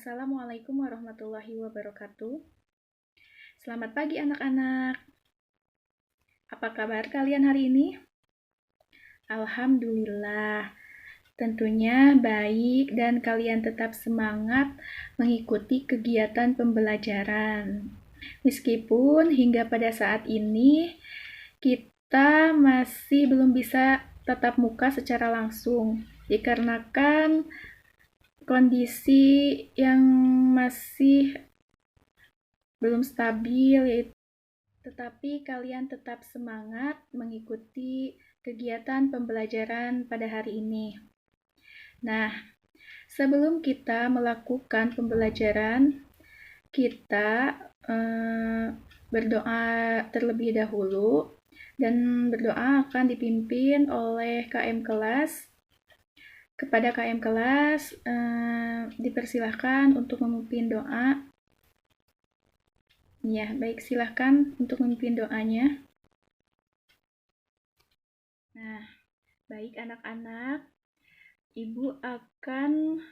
Assalamualaikum warahmatullahi wabarakatuh. Selamat pagi anak-anak. Apa kabar kalian hari ini? Alhamdulillah. Tentunya baik dan kalian tetap semangat mengikuti kegiatan pembelajaran. Meskipun hingga pada saat ini kita masih belum bisa tatap muka secara langsung, dikarenakan kondisi yang masih belum stabil, tetapi kalian tetap semangat mengikuti kegiatan pembelajaran pada hari ini. Nah, sebelum kita melakukan pembelajaran, kita berdoa terlebih dahulu, dan berdoa akan dipimpin oleh KM kelas. Kepada KM kelas, dipersilahkan untuk memimpin doa. Ya, baik, silahkan untuk memimpin doanya. Nah, baik anak-anak, Ibu akan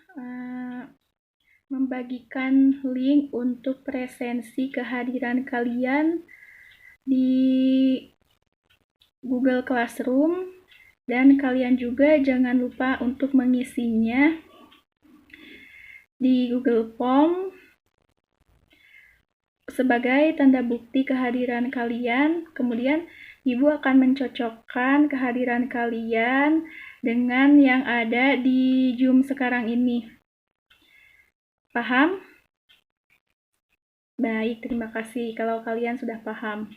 membagikan link untuk presensi kehadiran kalian di Google Classroom. Dan kalian juga jangan lupa untuk mengisinya di Google Form sebagai tanda bukti kehadiran kalian. Kemudian Ibu akan mencocokkan kehadiran kalian dengan yang ada di Zoom sekarang ini. Paham? Baik, terima kasih kalau kalian sudah paham.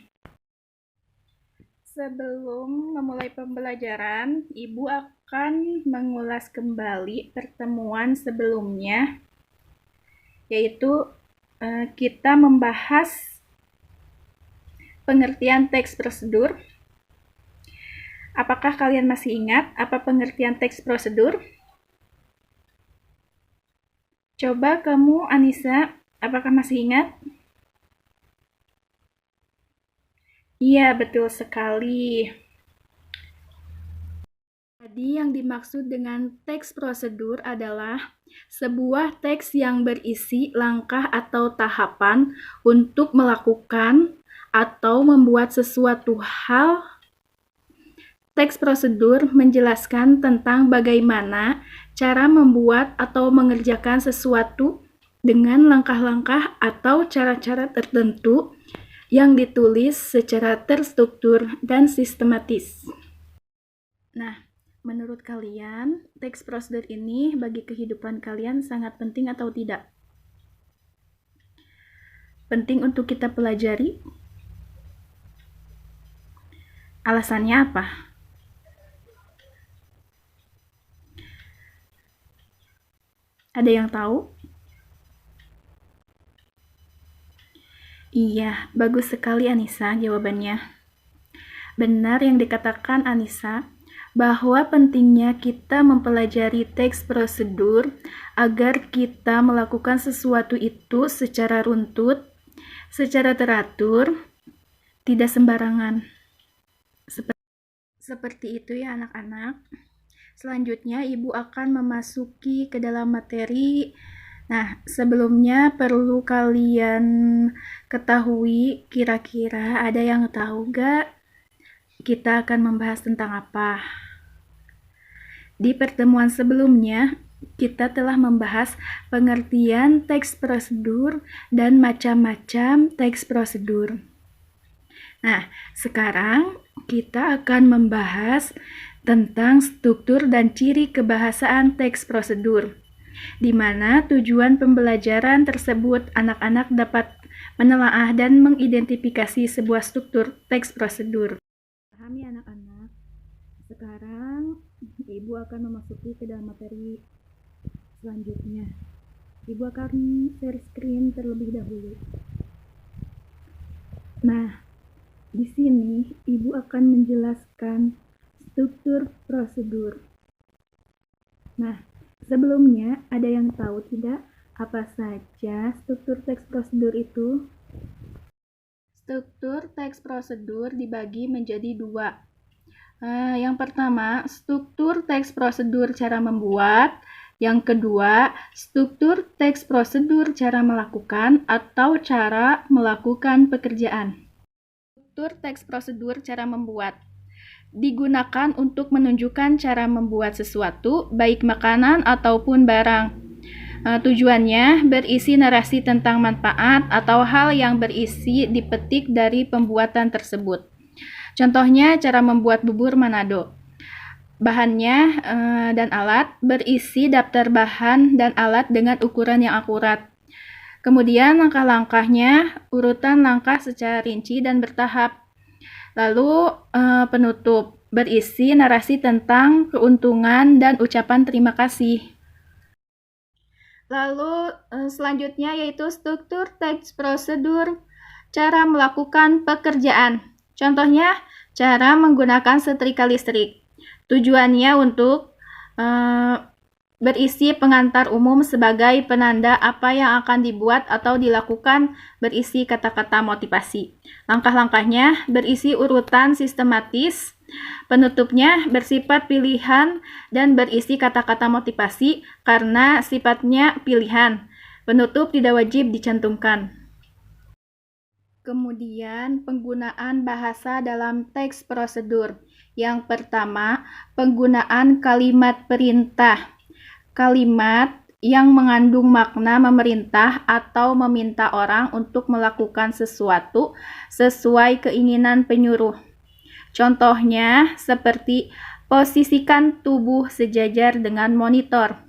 Sebelum memulai pembelajaran, Ibu akan mengulas kembali pertemuan sebelumnya, yaitu kita membahas pengertian teks prosedur. Apakah kalian masih ingat apa pengertian teks prosedur? Coba kamu, Anissa, apakah masih ingat? Iya, betul sekali. Jadi yang dimaksud dengan teks prosedur adalah sebuah teks yang berisi langkah atau tahapan untuk melakukan atau membuat sesuatu hal. Teks prosedur menjelaskan tentang bagaimana cara membuat atau mengerjakan sesuatu dengan langkah-langkah atau cara-cara tertentu yang ditulis secara terstruktur dan sistematis. Nah, menurut kalian, teks prosedur ini bagi kehidupan kalian sangat penting atau tidak? Penting untuk kita pelajari? Alasannya apa? Ada yang tahu? Iya, bagus sekali Anissa jawabannya. Benar yang dikatakan Anissa, bahwa pentingnya kita mempelajari teks prosedur agar kita melakukan sesuatu itu secara runtut, secara teratur, tidak sembarangan. Seperti itu ya anak-anak. Selanjutnya Ibu akan memasuki ke dalam materi. Nah, sebelumnya perlu kalian ketahui, kira-kira ada yang tahu gak kita akan membahas tentang apa? Di pertemuan sebelumnya, kita telah membahas pengertian teks prosedur dan macam-macam teks prosedur. Nah, sekarang kita akan membahas tentang struktur dan ciri kebahasaan teks prosedur, di mana tujuan pembelajaran tersebut anak-anak dapat menelaah dan mengidentifikasi sebuah struktur teks prosedur. Pahami anak-anak? Sekarang Ibu akan memasuki ke dalam materi selanjutnya. Ibu akan share screen terlebih dahulu. Nah, di sini Ibu akan menjelaskan struktur prosedur. Nah, sebelumnya ada yang tahu tidak apa saja struktur teks prosedur itu? Struktur teks prosedur dibagi menjadi dua. Yang pertama, struktur teks prosedur cara membuat, Yang kedua, struktur teks prosedur cara melakukan atau cara melakukan pekerjaan. Struktur teks prosedur cara membuat digunakan untuk menunjukkan cara membuat sesuatu, baik makanan ataupun barang. Tujuannya berisi narasi tentang manfaat atau hal yang berisi dipetik dari pembuatan tersebut. Contohnya cara membuat bubur Manado. Bahannya dan alat berisi daftar bahan dan alat dengan ukuran yang akurat. Kemudian langkah-langkahnya, urutan langkah secara rinci dan bertahap. Lalu penutup berisi narasi tentang keuntungan dan ucapan terima kasih. Lalu selanjutnya yaitu struktur teks prosedur cara melakukan pekerjaan. Contohnya cara menggunakan setrika listrik. Tujuannya untuk berisi pengantar umum sebagai penanda apa yang akan dibuat atau dilakukan, berisi kata-kata motivasi. Langkah-langkahnya berisi urutan sistematis, penutupnya bersifat pilihan dan berisi kata-kata motivasi karena sifatnya pilihan. Penutup tidak wajib dicantumkan. Kemudian penggunaan bahasa dalam teks prosedur. Yang pertama, penggunaan kalimat perintah. Kalimat yang mengandung makna memerintah atau meminta orang untuk melakukan sesuatu sesuai keinginan penyuruh. Contohnya seperti posisikan tubuh sejajar dengan monitor.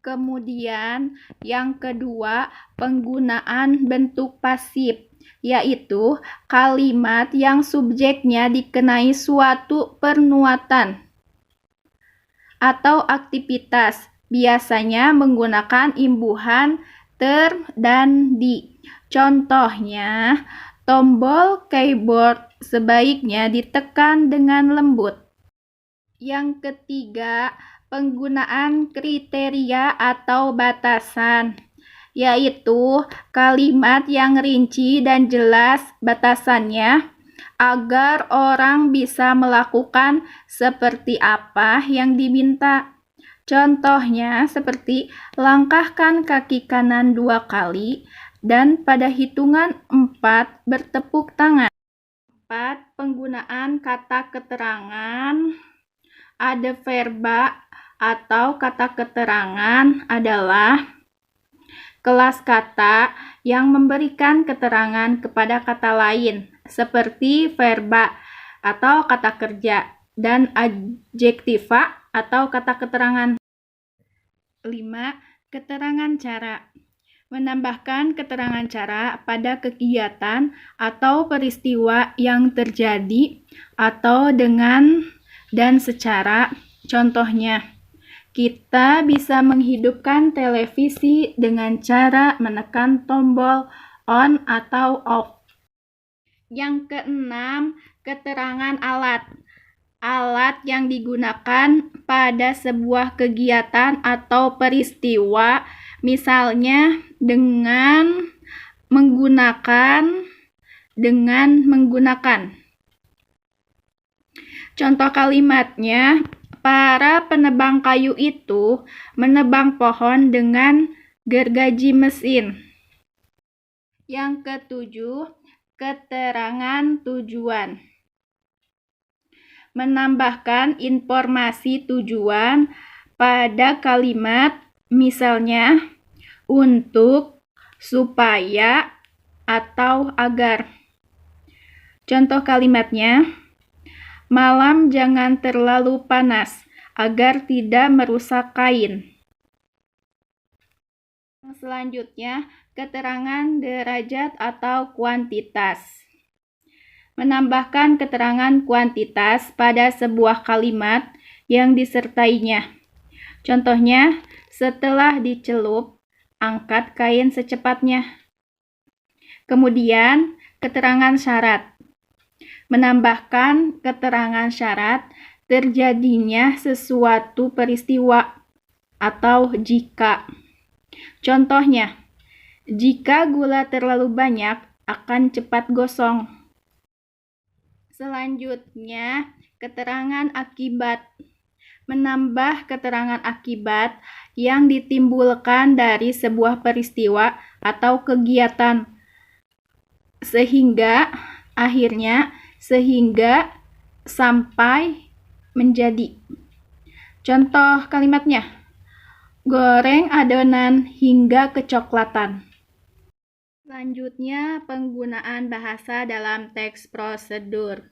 Kemudian yang kedua, penggunaan bentuk pasif, yaitu kalimat yang subjeknya dikenai suatu pernuatan atau aktivitas, biasanya menggunakan imbuhan ter dan di. Contohnya, tombol keyboard sebaiknya ditekan dengan lembut. Yang ketiga, penggunaan kriteria atau batasan, yaitu kalimat yang rinci dan jelas batasannya agar orang bisa melakukan seperti apa yang diminta. Contohnya seperti langkahkan kaki kanan 2 kali dan pada hitungan 4 bertepuk tangan. 4. Penggunaan kata keterangan. Adverba atau kata keterangan adalah kelas kata yang memberikan keterangan kepada kata lain, seperti verba atau kata kerja, dan adjektiva atau kata keterangan. 5. Keterangan cara. Menambahkan keterangan cara pada kegiatan atau peristiwa yang terjadi atau dengan dan secara. Contohnya, kita bisa menghidupkan televisi dengan cara menekan tombol on atau off. Yang keenam, keterangan alat. Alat yang digunakan pada sebuah kegiatan atau peristiwa, misalnya dengan menggunakan. Contoh kalimatnya, para penebang kayu itu menebang pohon dengan gergaji mesin. Yang ketujuh, keterangan tujuan. Menambahkan informasi tujuan pada kalimat, misalnya untuk, supaya, atau agar. Contoh kalimatnya, malam jangan terlalu panas agar tidak merusak kain. Selanjutnya, keterangan derajat atau kuantitas. Menambahkan keterangan kuantitas pada sebuah kalimat yang disertainya. Contohnya, setelah dicelup, angkat kain secepatnya. Kemudian, keterangan syarat. Menambahkan keterangan syarat terjadinya sesuatu peristiwa atau jika. Contohnya, jika gula terlalu banyak akan cepat gosong. Selanjutnya, keterangan akibat. menambah keterangan akibat yang ditimbulkan dari sebuah peristiwa atau kegiatan sehingga sampai menjadi. Contoh kalimatnya, goreng adonan hingga kecoklatan. Selanjutnya, penggunaan bahasa dalam teks prosedur,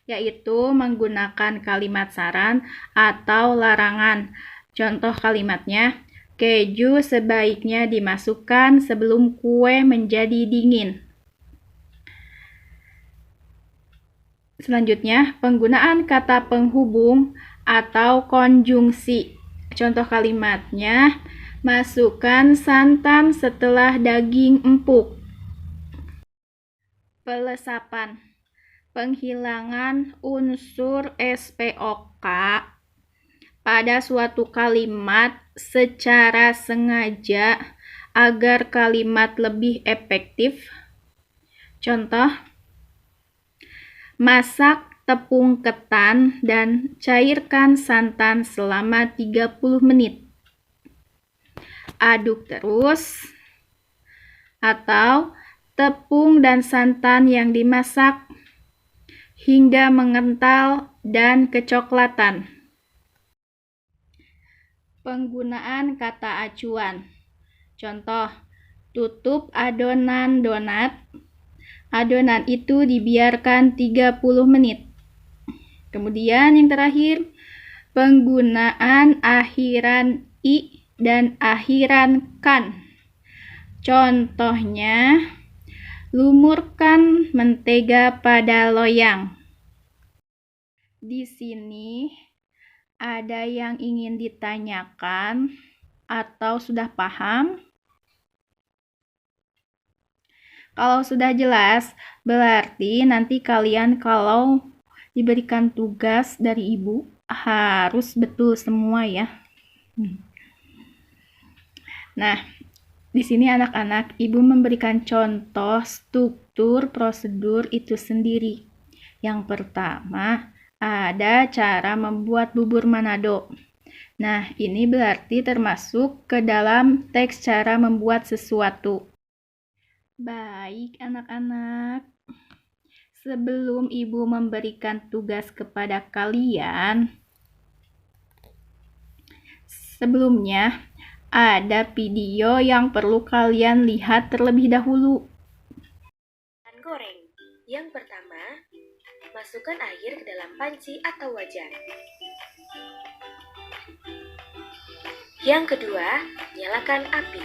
yaitu menggunakan kalimat saran atau larangan. Contoh kalimatnya, keju sebaiknya dimasukkan sebelum kue menjadi dingin. Selanjutnya, penggunaan kata penghubung atau konjungsi. Contoh kalimatnya, masukkan santan setelah daging empuk. Pelesapan, penghilangan unsur SPOK pada suatu kalimat secara sengaja agar kalimat lebih efektif. Contoh, masak tepung ketan dan cairkan santan selama 30 menit. Aduk terus. Atau tepung dan santan yang dimasak hingga mengental dan kecoklatan. Penggunaan kata acuan. Contoh, tutup adonan donat. Adonan itu dibiarkan 30 menit. Kemudian yang terakhir, penggunaan akhiran i dan akhiran kan. Contohnya, lumurkan mentega pada loyang. Di sini ada yang ingin ditanyakan atau sudah paham? Kalau sudah jelas, berarti nanti kalian kalau diberikan tugas dari ibu harus betul semua ya. Nah, di sini anak-anak, ibu memberikan contoh struktur prosedur itu sendiri. Yang pertama, ada cara membuat bubur Manado. Nah, ini berarti termasuk ke dalam teks cara membuat sesuatu. Baik, anak-anak. Sebelum ibu memberikan tugas kepada kalian, sebelumnya ada video yang perlu kalian lihat terlebih dahulu. Goreng. Yang pertama, masukkan air ke dalam panci atau wajan. Yang kedua, nyalakan api.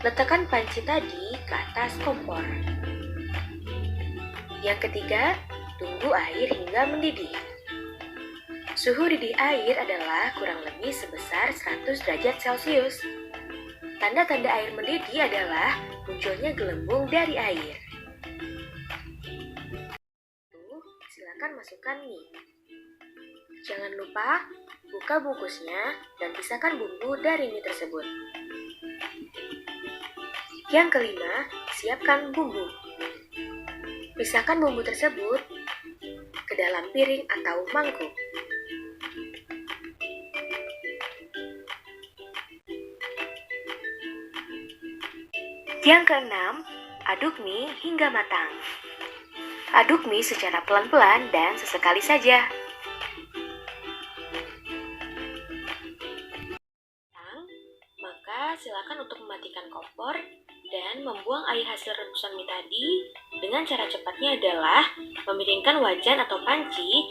Letakkan panci tadi ke atas kompor. Yang ketiga, tunggu air hingga mendidih. Suhu didih air adalah kurang lebih sebesar 100 derajat Celcius. Tanda-tanda air mendidih adalah munculnya gelembung dari air. Silakan masukkan mie. Jangan lupa buka bungkusnya dan pisahkan bumbu dari mie tersebut. Yang kelima, siapkan bumbu. Pisahkan bumbu tersebut ke dalam piring atau mangkuk. Yang keenam, aduk mie hingga matang. Aduk mie secara pelan-pelan dan sesekali saja. Maka silakan untuk mematikan kompor dan membuang air hasil rebusan mie tadi. Dengan cara cepatnya adalah memiringkan wajan atau panci,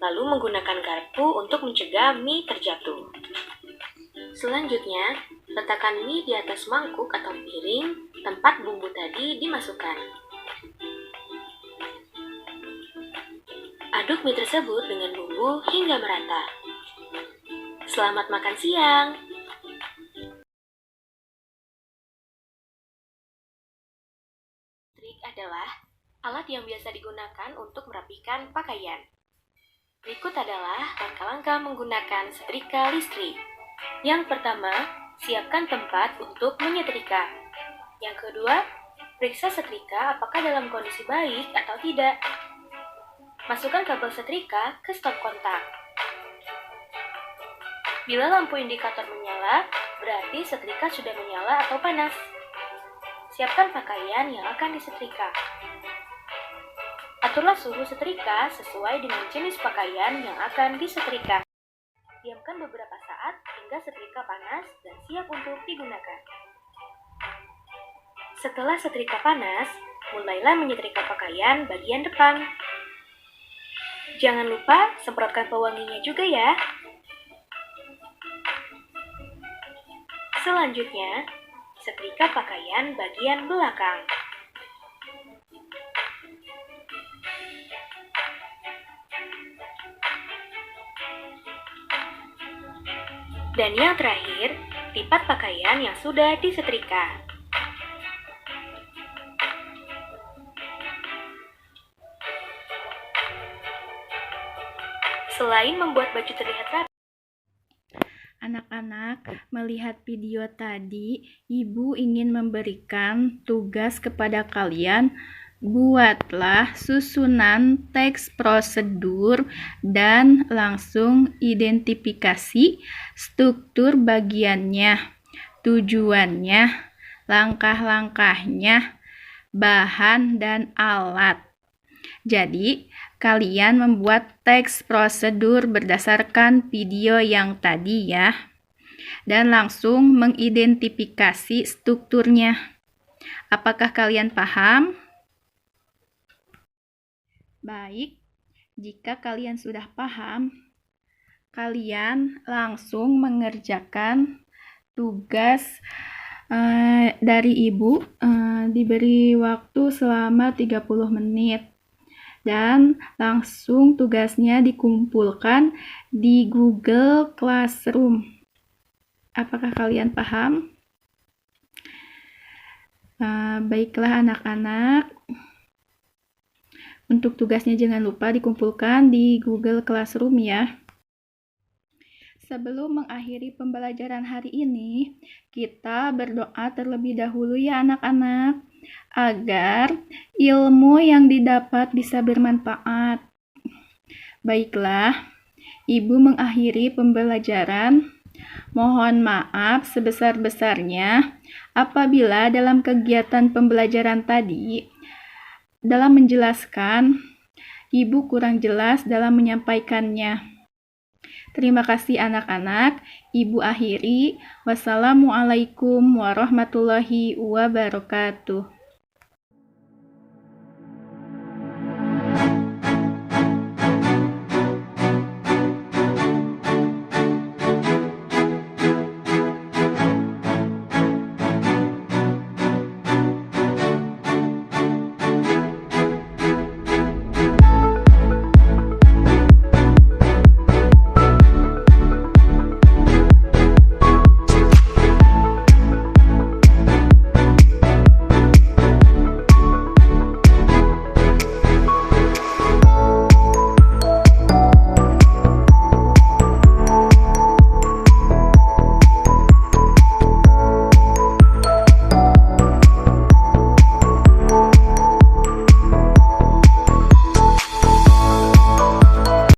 lalu menggunakan garpu untuk mencegah mie terjatuh. Selanjutnya, letakkan mie di atas mangkuk atau piring tempat bumbu tadi dimasukkan. Aduk mie tersebut dengan bumbu hingga merata. Selamat makan siang! Trik adalah alat yang biasa digunakan untuk merapikan pakaian. Berikut adalah langkah-langkah menggunakan setrika listrik. Yang pertama, siapkan tempat untuk menyetrika. Yang kedua, periksa setrika apakah dalam kondisi baik atau tidak. Masukkan kabel setrika ke stop kontak. Bila lampu indikator menyala, berarti setrika sudah menyala atau panas. Siapkan pakaian yang akan disetrika. Aturlah suhu setrika sesuai dengan jenis pakaian yang akan disetrika. Diamkan beberapa saat hingga setrika panas dan siap untuk digunakan. Setelah setrika panas, mulailah menyetrika pakaian bagian depan. Jangan lupa semprotkan pewanginya juga ya. Selanjutnya, setrika pakaian bagian belakang. Dan yang terakhir, lipat pakaian yang sudah disetrika. Selain membuat baju terlihat rapi, Anak-anak, melihat video tadi, Ibu ingin memberikan tugas kepada kalian. Buatlah susunan teks prosedur dan langsung identifikasi struktur bagiannya, tujuannya, langkah-langkahnya, bahan dan alat. Jadi, kalian membuat teks prosedur berdasarkan video yang tadi ya, dan langsung mengidentifikasi strukturnya. Apakah kalian paham? Baik, jika kalian sudah paham, kalian langsung mengerjakan tugas dari Ibu. Diberi waktu selama 30 menit. Dan langsung tugasnya dikumpulkan di Google Classroom. Apakah kalian paham? Baiklah anak-anak, untuk tugasnya jangan lupa dikumpulkan di Google Classroom ya. Sebelum mengakhiri pembelajaran hari ini, kita berdoa terlebih dahulu ya anak-anak, agar ilmu yang didapat bisa bermanfaat. Baiklah, Ibu mengakhiri pembelajaran. Mohon maaf sebesar-besarnya apabila dalam kegiatan pembelajaran tadi, dalam menjelaskan, Ibu kurang jelas dalam menyampaikannya. Terima kasih anak-anak. Ibu akhiri. Wassalamualaikum warahmatullahi wabarakatuh.